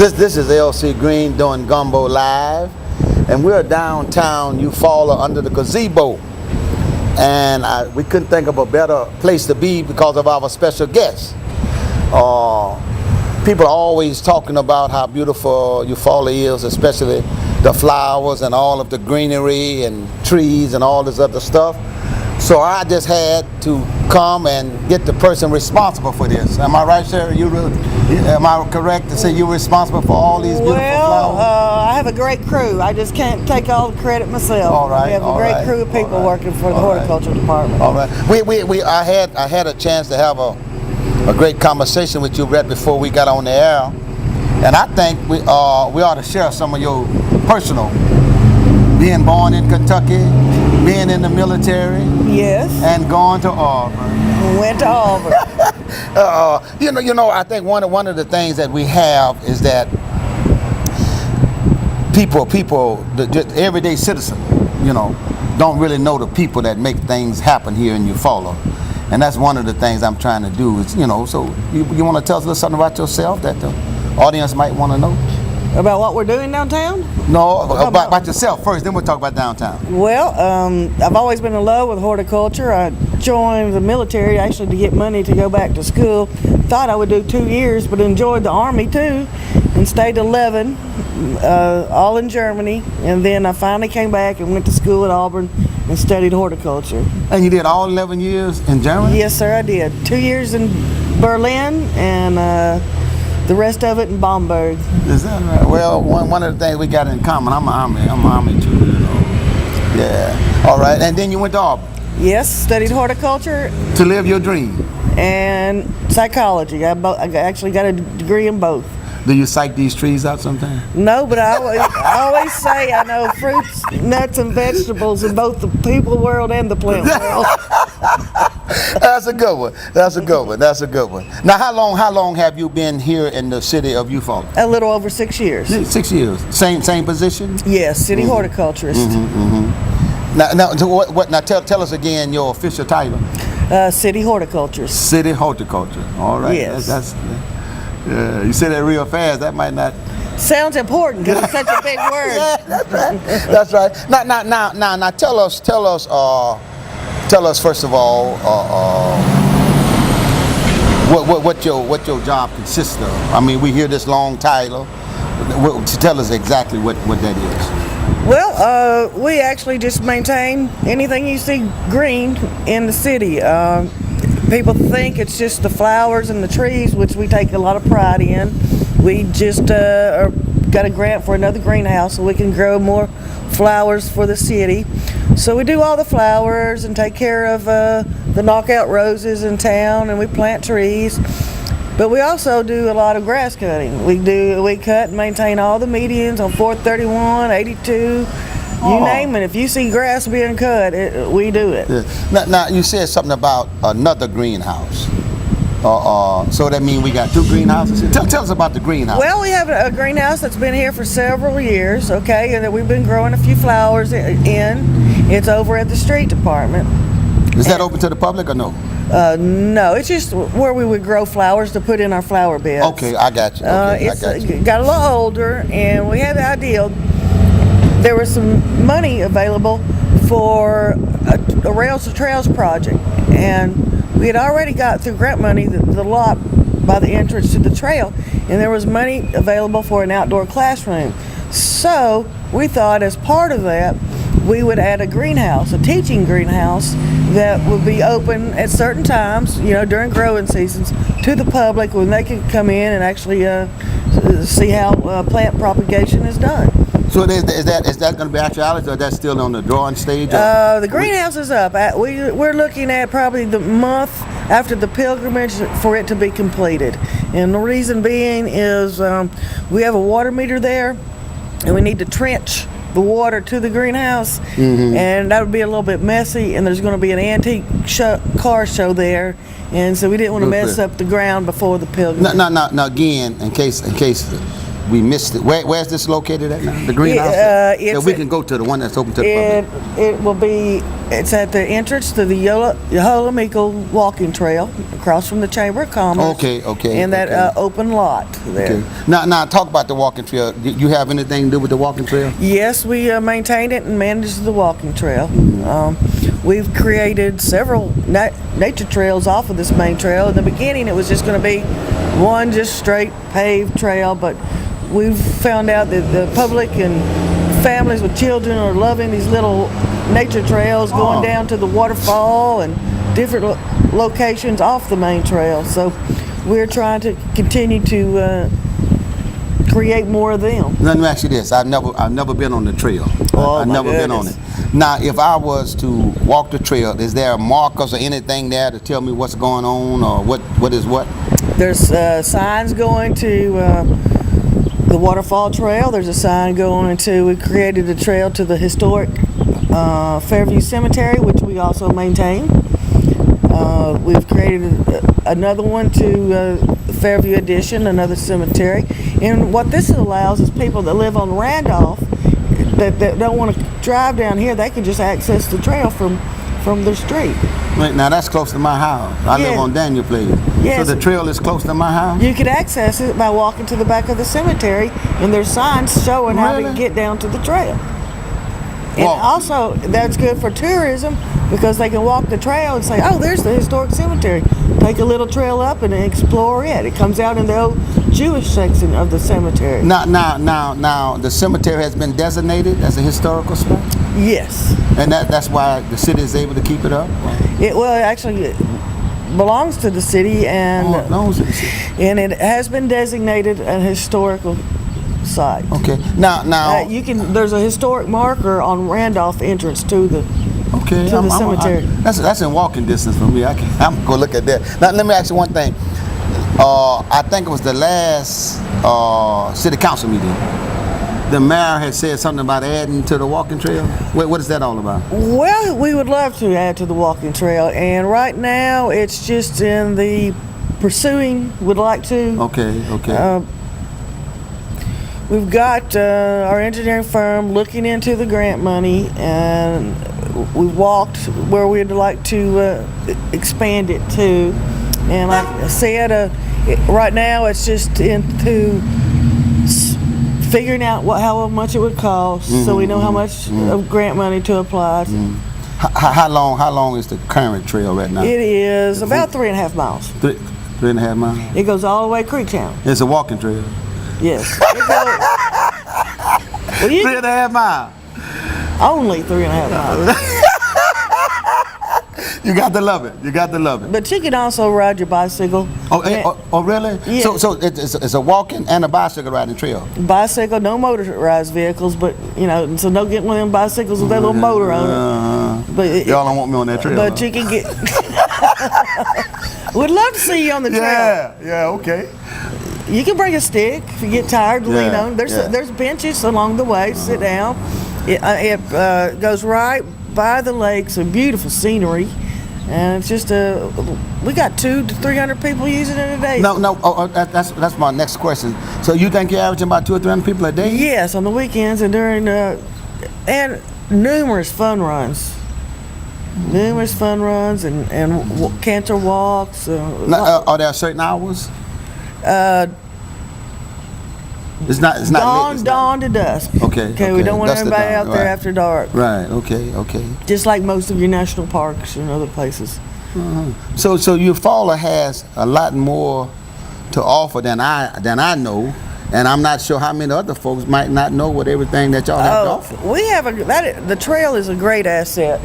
This is LC Green doing Gumbo Live, and we're downtown Eufaula under the gazebo. And we couldn't think of a better place to be because of our special guest. People are always talking about how beautiful Eufaula is, especially the flowers and all of the greenery and trees and all this other stuff. So I just had to come and get the person responsible for this. Am I right, Sarah? Am I correct to say you're responsible for all these beautiful flowers? I have a great crew. I just can't take all the credit myself. All right. We have a great crew of people working for the horticulture department. All right. I had a chance to have a great conversation with you right before we got on the air, and I think we ought to share some of your personal. Being born in Kentucky, being in the military, yes, and going to Auburn. Went to Auburn. I think one of the things that we have is that the everyday citizen, don't really know the people that make things happen here in Eufaula. And that's one of the things I'm trying to do is, so you want to tell us something about yourself that the audience might want to know? About what we're doing downtown? No, about yourself first, then we'll talk about downtown. Well, I've always been in love with horticulture. I joined the military actually to get money to go back to school. Thought I would do 2 years, but enjoyed the Army too, and stayed 11, all in Germany. And then I finally came back and went to school at Auburn and studied horticulture. And you did all 11 years in Germany? Yes, sir, I did. 2 years in Berlin and the rest of it in Bamberg. Is that right? Well, one of the things we got in common, I'm Army too, Yeah. All right, and then you went to Auburn? Yes, studied horticulture. To live your dream? And psychology. I actually got a degree in both. Do you psych these trees out sometimes? No, but I always say I know fruits, nuts, and vegetables in both the people world and the plant world. That's a good one. Now, how long have you been here in the city of Eufaula? A little over 6 years. 6 years. Same position? Yes, city horticulturist. Now tell us again your official title. City horticulturist. City horticulture. All right. Yes. You say that real fast. That might not. Sounds important because it's such a big word. Yeah, that's right. Now, tell us first of all, what your job consists of. I mean, we hear this long title. Tell us exactly what that is. Well, we actually just maintain anything you see green in the city. People think it's just the flowers and the trees, which we take a lot of pride in. We just got a grant for another greenhouse so we can grow more flowers for the city. So we do all the flowers and take care of the knockout roses in town, and we plant trees. But we also do a lot of grass cutting. We cut and maintain all the medians on 431, 82. You name it. If you see grass being cut, we do it. Yeah. Now, you said something about another greenhouse. So that means we got 2 greenhouses. Tell us about the greenhouse. Well, we have a greenhouse that's been here for several years, okay, and that we've been growing a few flowers in. It's over at the street department. Is that open to the public or no? No, it's just where we would grow flowers to put in our flower beds. Okay, I got you. It's got a little older, and we had the idea. There was some money available for a Rails to Trails project, and we had already got through grant money the lot by the entrance to the trail, and there was money available for an outdoor classroom. So we thought as part of that, we would add a greenhouse, a teaching greenhouse that would be open at certain times, during growing seasons, to the public when they could come in and actually see how plant propagation is done. So is that going to be actuality, or that's still on the drawing stage? The greenhouse is up. We're looking at probably the month after the pilgrimage for it to be completed. And the reason being is we have a water meter there, and we need to trench the water to the greenhouse, and that would be a little bit messy, and there's going to be an antique car show there, and so we didn't want to mess up the ground before the pilgrimage. Now again, in case we missed it. Where's this located at now? The greenhouse? It's we can go to the one that's open to the public. It will be. It's at the entrance to the Yola walking trail across from the Chamber of Commerce. Okay. In that open lot there. Okay. Now talk about the walking trail. Do you have anything to do with the walking trail? Yes, we maintain it and manage the walking trail. We've created several nature trails off of this main trail. In the beginning, it was just going to be one just straight paved trail, but we've found out that the public and families with children are loving these little nature trails going down to the waterfall and different locations off the main trail. So we're trying to continue to create more of them. Let me ask you this: I've never been on the trail. I've never been on it. Now, if I was to walk the trail, is there markers or anything there to tell me what's going on, or what is what? There's signs going to the waterfall trail. There's a sign going to. We created a trail to the historic Fairview Cemetery, which we also maintain. We've created another one to Fairview Addition, another cemetery. And what this allows is people that live on Randolph that don't want to drive down here, they can just access the trail from their street. Wait, now that's close to my house. I live on Daniel Place. Yes. So the trail is close to my house? You could access it by walking to the back of the cemetery, and there's signs showing how to Really? get down to the trail. And also, that's good for tourism because they can walk the trail and say, oh, there's the historic cemetery. Take a little trail up and explore it. It comes out in the old Jewish section of the cemetery. Now, the cemetery has been designated as a historical spot? Yes. And that's why the city is able to keep it up? It actually belongs to the city, and Oh, it belongs to the city. and it has been designated a historical site. Okay. Now. There's a historic marker on Randolph entrance to the cemetery. That's in walking distance from me. I'm gonna look at that. Now let me ask you one thing. I think it was the last city council meeting. The mayor had said something about adding to the walking trail. What is that all about? Well, we would love to add to the walking trail, and right now it's just in the pursuing. Would like to. Okay. We've got our engineering firm looking into the grant money, and we walked where we'd like to expand it to. And like I said, right now it's just into figuring out how much it would cost, so we know how much of grant money to apply. How long is the current trail right now? It is about 3.5 miles. 3.5 miles. It goes all the way to Creektown. It's a walking trail. Yes. 3.5 miles. Only 3.5 miles. You got to love it. But you can also ride your bicycle. Oh, really? Yeah. So it's a walking and a bicycle riding trail. Bicycle, no motorized vehicles, but so don't get one of them bicycles with that little motor on it. But y'all don't want me on that trail. But you can get. We'd love to see you on the trail. Yeah, okay. You can bring a stick if you get tired to lean on. There's benches along the way. Sit down. It goes right by the lake, so beautiful scenery. And it's just we got 200 to 300 people using it a day. No. That's my next question. So you think you're averaging about 200 or 300 people a day? Yes, on the weekends and during and numerous fun runs. And canter walks. Are there certain hours? It's not dawn to dusk. Okay. We don't want Dusk to anybody dawn, out there right. after dark. Right. Okay. Just like most of your national parks and other places. So Eufaula has a lot more to offer than I know, and I'm not sure how many other folks might not know what everything that y'all have to offer. We have the trail is a great asset.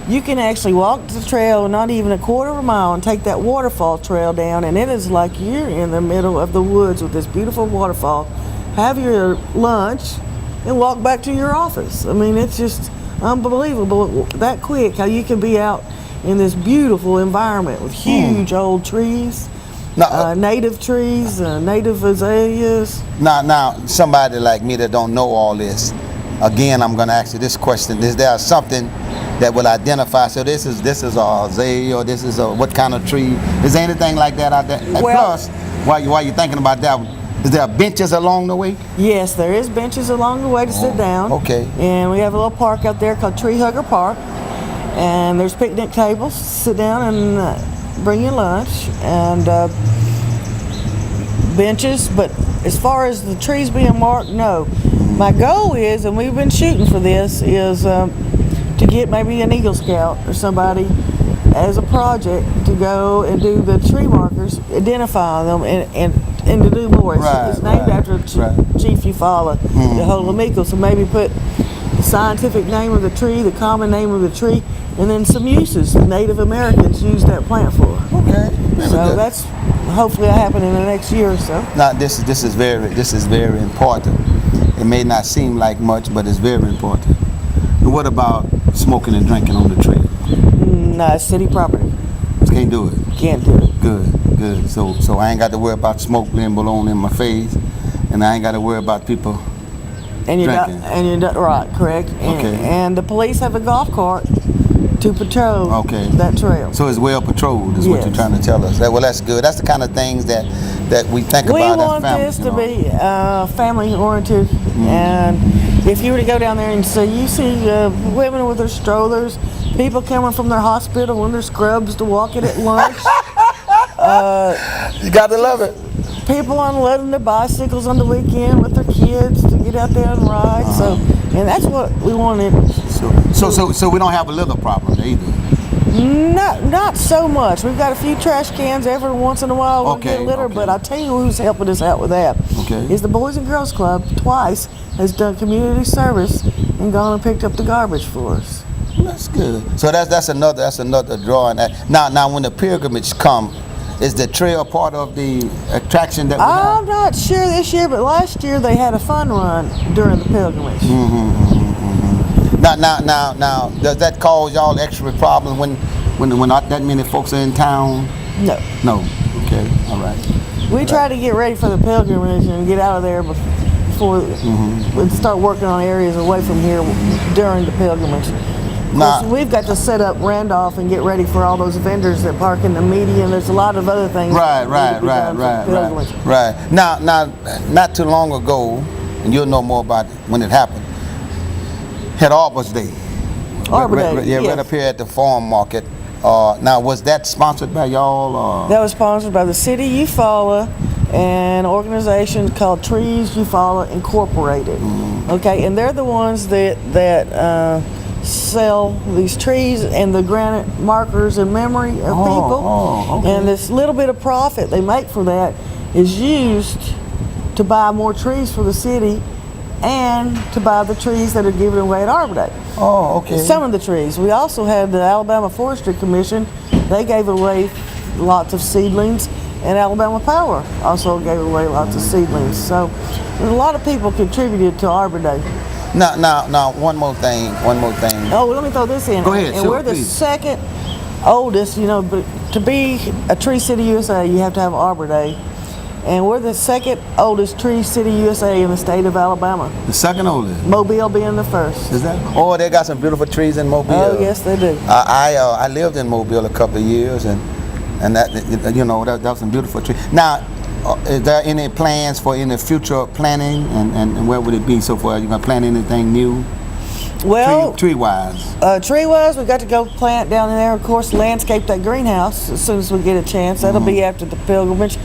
You can actually walk the trail not even a quarter of a mile and take that waterfall trail down, and it is like you're in the middle of the woods with this beautiful waterfall. Have your lunch and walk back to your office. I mean, it's just unbelievable that quick how you can be out in this beautiful environment with huge old trees, native trees, native azaleas. Now, somebody like me that don't know all this, again, I'm going to ask you this question: is there something that will identify? So this is a azalea, or this is what kind of tree? Is there anything like that out there? And Well, plus, while you're thinking about that, Is there benches along the way? Yes, there is benches along the way to sit down. Okay. And we have a little park out there called Tree Hugger Park. And there's picnic tables. Sit down and bring your lunch. And benches. But as far as the trees being marked, no. My goal is, and we've been shooting for this, is to get maybe an Eagle Scout or somebody as a project to go and do the tree markers, identify them, and to do more. It's named after Chief Eufaula, the Holomiko. So maybe put the scientific name of the tree, the common name of the tree, and then some uses Native Americans use that plant for. Okay. So that's hopefully happen in the next year or so. Now this is very important. It may not seem like much, but it's very important. And what about smoking and drinking on the trail? No, it's city property. Can't do it. Can't do it. Good. So I ain't got to worry about smoke being blown in my face, and I ain't got to worry about people drinking. Right, correct. And the police have a golf cart to patrol that trail. So it's well patrolled, is what you're trying to tell us. Well, that's good. That's the kind of things that we think about. We want this to be family oriented, and if you were to go down there and you see women with their strollers, people coming from their hospital in their scrubs to walk it at lunch. You got to love it. People unloading their bicycles on the weekend with their kids to get out there and ride. And that's what we wanted. So we don't have a litter problem either. Not so much. We've got a few trash cans every once in a while. We get litter, but I'll tell you who's helping us out with that. Is the Boys and Girls Club twice has done community service and gone and picked up the garbage for us. That's good. So that's another drawing. Now when the pilgrimage come, is the trail part of the attraction that we have? I'm not sure this year, but last year they had a fun run during the pilgrimage. Now, does that cause y'all extra problems when not that many folks are in town? No. Okay. All right. We try to get ready for the pilgrimage and get out of there before we start working on areas away from here during the pilgrimage. We've got to set up Randolph and get ready for all those vendors that park in the median. There's a lot of other things. Right. Now, not too long ago, and you'll know more about it when it happened, had Arbor's Day. Arbor Day, yes. Right up here at the farm market. Now, was that sponsored by y'all? Or? That was sponsored by the city Eufaula and an organization called Trees Eufaula Incorporated. Okay, and they're the ones that sell these trees and the granite markers in memory of people. And this little bit of profit they make for that is used to buy more trees for the city and to buy the trees that are given away at Arbor Day. Some of the trees. We also had the Alabama Forestry Commission. They gave away lots of seedlings, and Alabama Power also gave away lots of seedlings. So a lot of people contributed to Arbor Day. Now, one more thing. Oh, let me throw this in. Go ahead, and we're the second oldest, but to be a Tree City USA, you have to have Arbor Day. And we're the second oldest Tree City USA in the state of Alabama. The second oldest? Mobile being the first. Is that? Oh, they got some beautiful trees in Mobile. Oh, yes, they do. I lived in Mobile a couple of years, and that that was some beautiful trees. Now, is there any plans for any future planning, and where would it be so far? Are you going to plant anything new? Well, tree-wise. Tree-wise, we got to go plant down in there. Of course, landscape that greenhouse as soon as we get a chance. That'll be after the pilgrimage.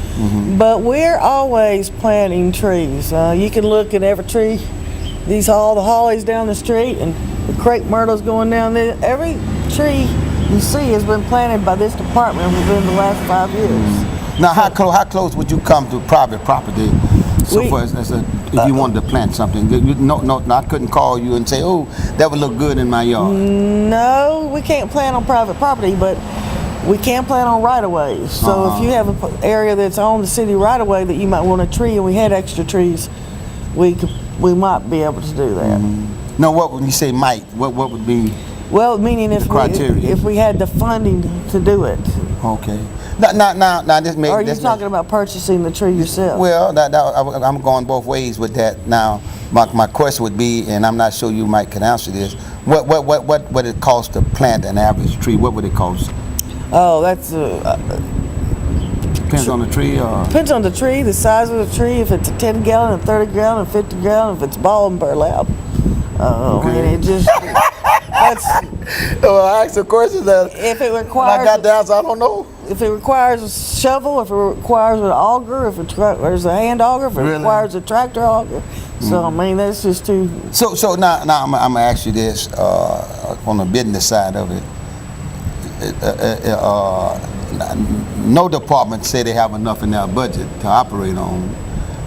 But we're always planting trees. You can look at every tree. All the hollies down the street and the crepe myrtles going down there. Every tree you see has been planted by this department within the last 5 years. Now, how close would you come to private property? If you wanted to plant something, I couldn't call you and say, "Oh, that would look good in my yard." No, we can't plant on private property, but we can plant on right-of-ways. So if you have an area that's on the city right-of-way that you might want a tree, and we had extra trees, we might be able to do that. No, what would you say might? What would be? Well, meaning if we had the funding to do it. Okay. Now, this may. Or are you talking about purchasing the tree yourself? Well, I'm going both ways with that. Now, my question would be, and I'm not sure you might can answer this. What would it cost to plant an average tree? What would it cost? Oh, that's Depends on the tree, or Depends on the tree, the size of the tree, if it's a 10 gallon, a 30 gallon, a 50 gallon, if it's ball and burlap. And it just, that's, well, I asked a question that if it I requires, got down, so I don't know. if it requires a shovel, if it requires an auger, if it requires a hand auger, if it Really? requires a tractor auger. So, I mean, that's just too, So now I'm gonna ask you this on the business side of it. No department say they have enough in their budget to operate on.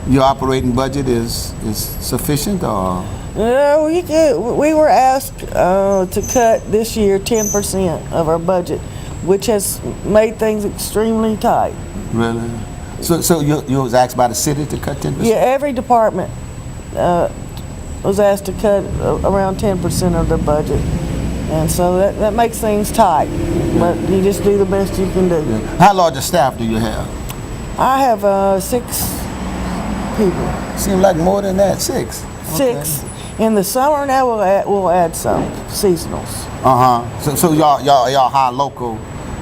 Your operating budget is sufficient, or? we were asked to cut this year 10% of our budget, which has made things extremely tight. Really? So you was asked by the city to cut 10%? Yeah, every department was asked to cut around 10% of their budget. And so that makes things tight, but you just do the best you can do. How large a staff do you have? I have 6 people. Seems like more than that, 6. 6. In the summer now we'll add some seasonals. So y'all hire local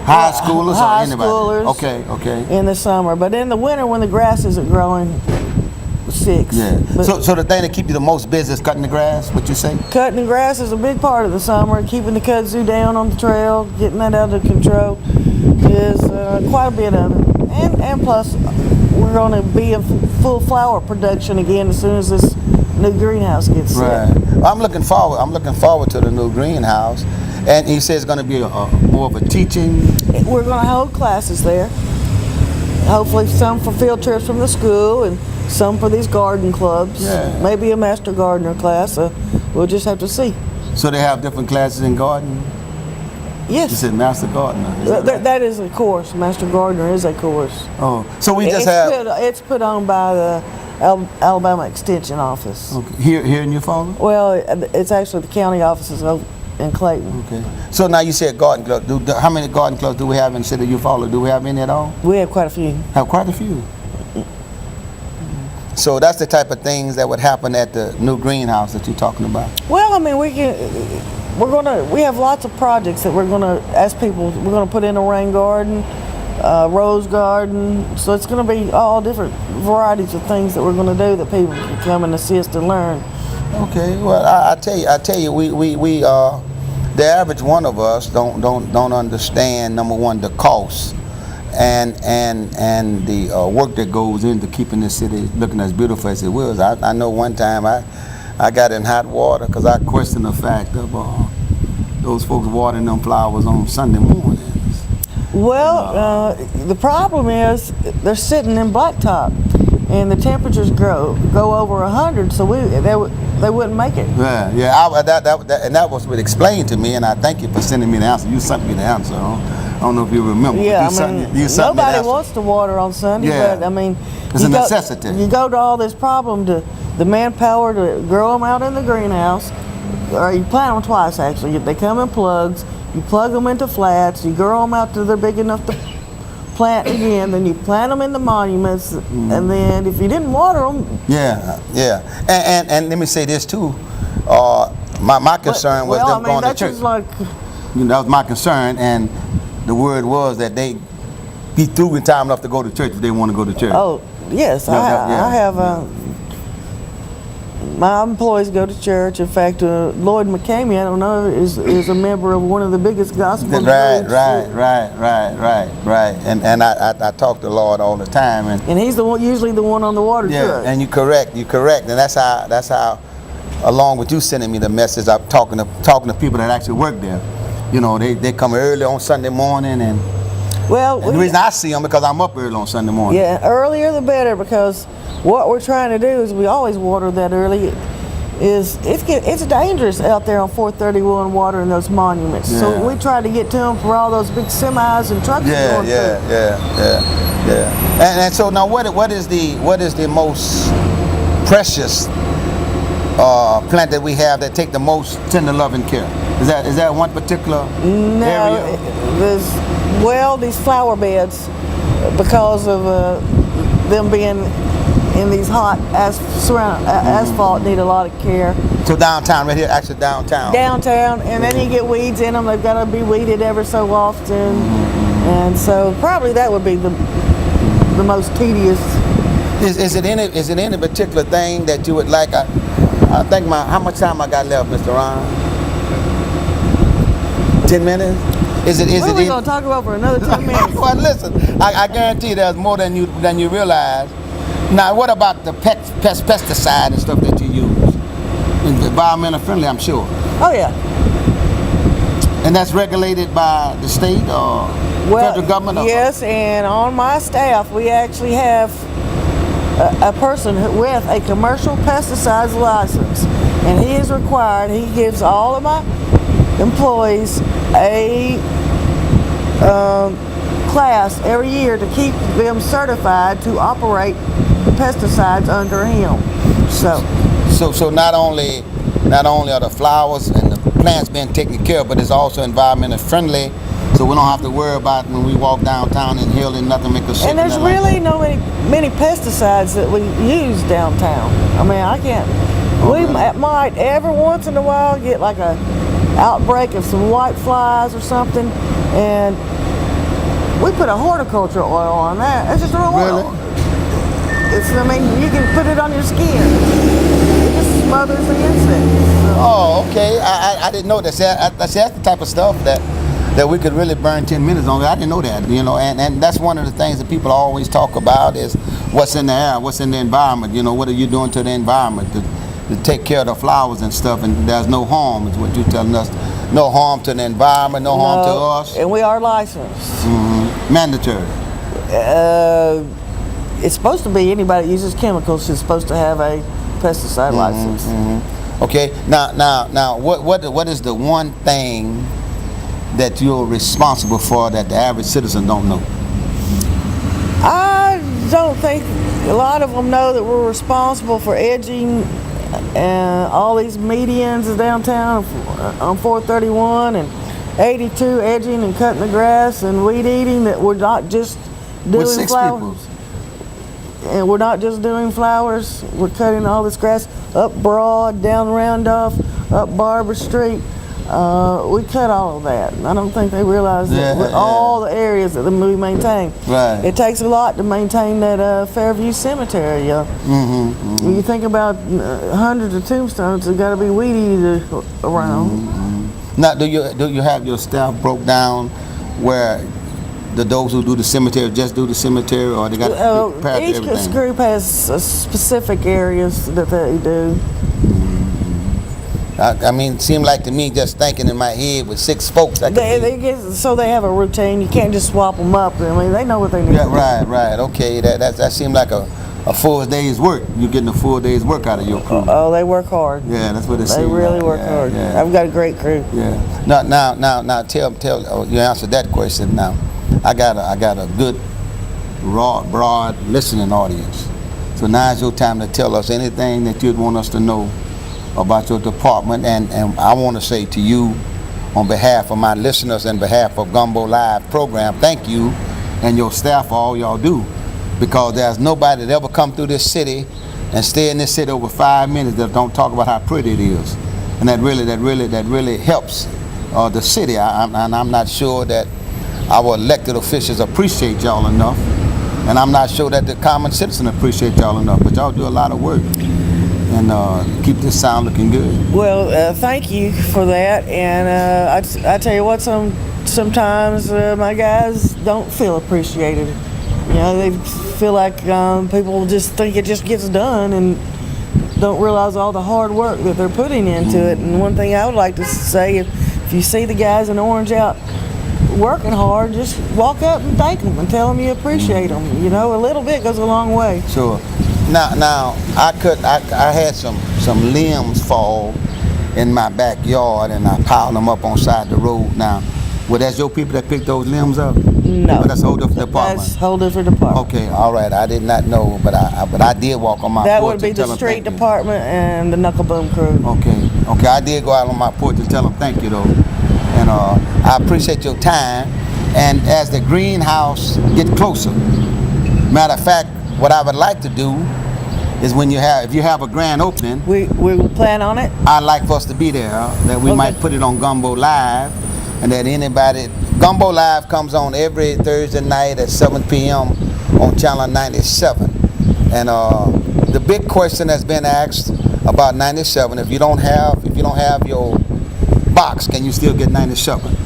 high schoolers High or anybody? schoolers. Okay. In the summer, but in the winter when the grass isn't growing, 6. Yeah. But So the thing that keep you the most busy is cutting the grass. What you say? cutting the grass is a big part of the summer. Keeping the kudzu down on the trail, getting that out of control, is quite a bit of it. And plus, we're going to be in full flower production again as soon as this new greenhouse gets set. Right. I'm looking forward to the new greenhouse, and he says it's going to be more of a teaching. We're going to hold classes there. Hopefully, some for field trips from the school and some for these garden clubs. Yeah. Maybe a master gardener class. We'll just have to see. So they have different classes in gardening. You Yes. said master gardener. Is that right? That is a course. Master gardener is a course. Oh, so we just It's put on by the Alabama Extension Office. okay. Here in Eufaula? Well, it's actually the county offices in Clayton. Okay. So now you said garden club. How many garden clubs do we have in the city of Eufaula? Do we have any at all? We have quite a few. Have quite a few. So that's the type of things that would happen at the new greenhouse that you're talking about. Well, I mean, we have lots of projects that we're gonna ask people. We're gonna put in a rain garden, rose garden. So it's gonna be all different varieties of things that we're gonna do that people can come and assist and learn. Okay. Well, I tell you, we the average one of us don't understand, number one, the cost and the work that goes into keeping this city looking as beautiful as it was. I know one time I got in hot water because I questioned the fact of those folks watering them flowers on Sunday mornings. Well, the problem is they're sitting in blacktop, and the temperatures go over 100, so they wouldn't make it. Yeah. That was what explained to me, and I thank you for sending me the answer. You sent me the answer. I don't know if you remember. Yeah, you sent me the nobody answer. wants to water on Sunday, Yeah. but I mean, It's a necessity. You go to all this problem to the manpower to grow them out in the greenhouse, or you plant them twice actually. They come in plugs. You plug them into flats. You grow them out till they're big enough to plant again. Then you plant them in the monuments, and then if you didn't water them, Yeah. And let me say this too. My concern was them going to that's church. just like. That was my concern, and the word was that they be through in time enough to go to church if they want to go to church. Oh yes, I have. My employees go to church. In fact, Lloyd McCamey, I don't know, is a member of one of the biggest gospel groups. Right. And I talk to the Lord all the time, and he's usually the one on the water truck. And you're correct, and that's how. Along with you sending me the message, I'm talking to people that actually work there. You know, they come early on Sunday morning, and the reason I see them because I'm up early on Sunday morning. Yeah, earlier the better, because what we're trying to do is we always water that early. It's dangerous out there on 431 watering those monuments. Yeah. So we try to get to them for all those big semis and trucks. And so now, what is the most precious plant that we have that take the most tender loving care? Is that one particular area? These flower beds, because of them being in these hot asphalt, need a lot of care. So downtown, right here, actually downtown. Downtown, and then you get weeds in them. They've got to be weeded ever so often, and so probably that would be the the most tedious. Is it any particular thing that you would like? I think how much time I got left, Mr. Ron? 10 minutes? What are we going to talk about for another 10 minutes? Well, listen, I guarantee there's more than you realize. Now, what about the pesticide and stuff that you use? Environmental friendly, I'm sure. Oh, yeah. And that's regulated by the state or federal government? Yes, and on my staff, we actually have a person with a commercial pesticides license. And he is required, he gives all of my employees a class every year to keep them certified to operate pesticides under him. So not only are the flowers and the plants being taken care of, but it's also environmentally friendly, so we don't have to worry about when we walk downtown and inhaling nothing make us sick. And there's really no many pesticides that we use downtown. I mean, I can't. We might every once in a while get like a outbreak of some white flies or something, and we put a horticulture oil on that. It's just real oil. Really? I mean, you can put it on your skin. It just smothers the insects. So. Oh, okay. I didn't know that. That's the type of stuff that we could really burn 10 minutes on. I didn't know that, and that's one of the things that people always talk about is what's in the air, what's in the environment. What are you doing to the environment to take care of the flowers and stuff, and there's no harm is what you're telling us. No harm to the environment, no harm to us. And we are licensed. Mm-hmm. Mandatory. It's supposed to be anybody that uses chemicals is supposed to have a pesticide license. Mm-hmm. Okay. Now, what is the one thing that you're responsible for that the average citizen don't know? I don't think a lot of them know that we're responsible for edging all these medians downtown on 431 and 82, edging and cutting the grass and weed eating. That we're not just doing flowers. And we're not just doing flowers. We're cutting all this grass up Broad, down Randolph, up Barber Street. We cut all of that. I don't think they realize that with all the areas that we maintain. Right. It takes a lot to maintain that Fairview Cemetery. When you think about hundreds of tombstones, there's got to be weed eaters around. Mm-hmm. Now, do you have your staff broke down where those who do the cemetery just do the cemetery, or they got each group has specific areas that they do. I mean, it seemed like to me, just thinking in my head with 6 folks. So they have a routine. You can't just swap them up. I mean, they know what they need. Yeah, right. Okay, that seemed like a full day's work. You're getting a full day's work out of your crew. Oh, they work hard. Yeah, that's what it seems. They really work hard. Yeah. I've got a great crew. Yeah. Now, tell. You answered that question. Now, I got a good, broad listening audience. So now is your time to tell us anything that you'd want us to know about your department, and I want to say to you, on behalf of my listeners and behalf of Gumbo Live program, thank you and your staff for all y'all do, because there's nobody that ever come through this city and stay in this city over 5 minutes that don't talk about how pretty it is, and that really helps the city. And I'm not sure that our elected officials appreciate y'all enough, and I'm not sure that the common citizen appreciate y'all enough, but y'all do a lot of work and keep this sound looking good. Well, thank you for that, and I tell you what, sometimes my guys don't feel appreciated. They feel like people just think it just gets done and don't realize all the hard work that they're putting into it. And one thing I would like to say, if you see the guys in orange out working hard, just walk up and thank them and tell them you appreciate them. A little bit goes a long way. Sure. Now I had some limbs fall in my backyard, and I piled them up on side the road. Now, well, that's your people that picked those limbs up? No. But that's a whole different department. That's a whole different department. Okay, all right. I did not know, but I did walk on my porch. That would be the street department and the knuckle boom crew. Okay. I did go out on my porch and tell them thank you though, and I appreciate your time. And as the greenhouse get closer, matter of fact, what I would like to do is if you have a grand opening, we will plan on it. I'd like for us to be there. That we might put it on Gumbo Live, and that Gumbo Live comes on every Thursday night at 7 p.m. on channel 97. And the big question has been asked about 97. If you don't have your box, can you still get 97?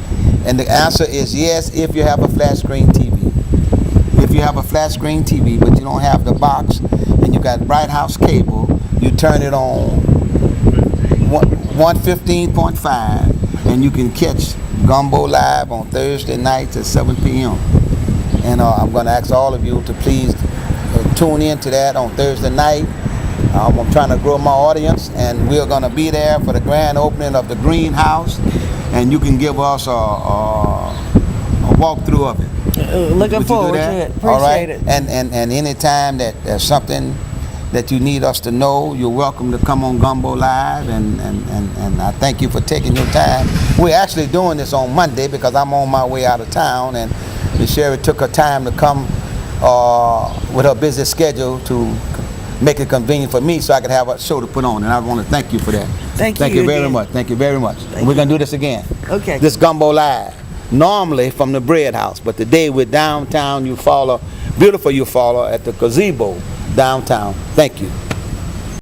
And the answer is yes, if you have a flat screen TV. If you have a flat screen TV, but you don't have the box, and you got Bright House cable, you turn it on 115.5, and you can catch Gumbo live on Thursday nights at 7 p.m. And I'm going to ask all of you to please tune in to that on Thursday night. I'm trying to grow my audience, and we're going to be there for the grand opening of the greenhouse, and you can give us a walkthrough of it. Looking forward to it. Appreciate all right? it. And anytime that there's something that you need us to know, you're welcome to come on Gumbo Live, and I thank you for taking your time. We're actually doing this on Monday because I'm on my way out of town, and Miss Sherry took her time to come with her busy schedule to make it convenient for me so I could have a show to put on, and I want to thank you for that. Thank you very again. much. Thank you very much. We're going to do this again. Okay. This Gumbo Live, normally from the Bread House, but today we're downtown Eufaula, beautiful Eufaula, at the gazebo downtown. Thank you.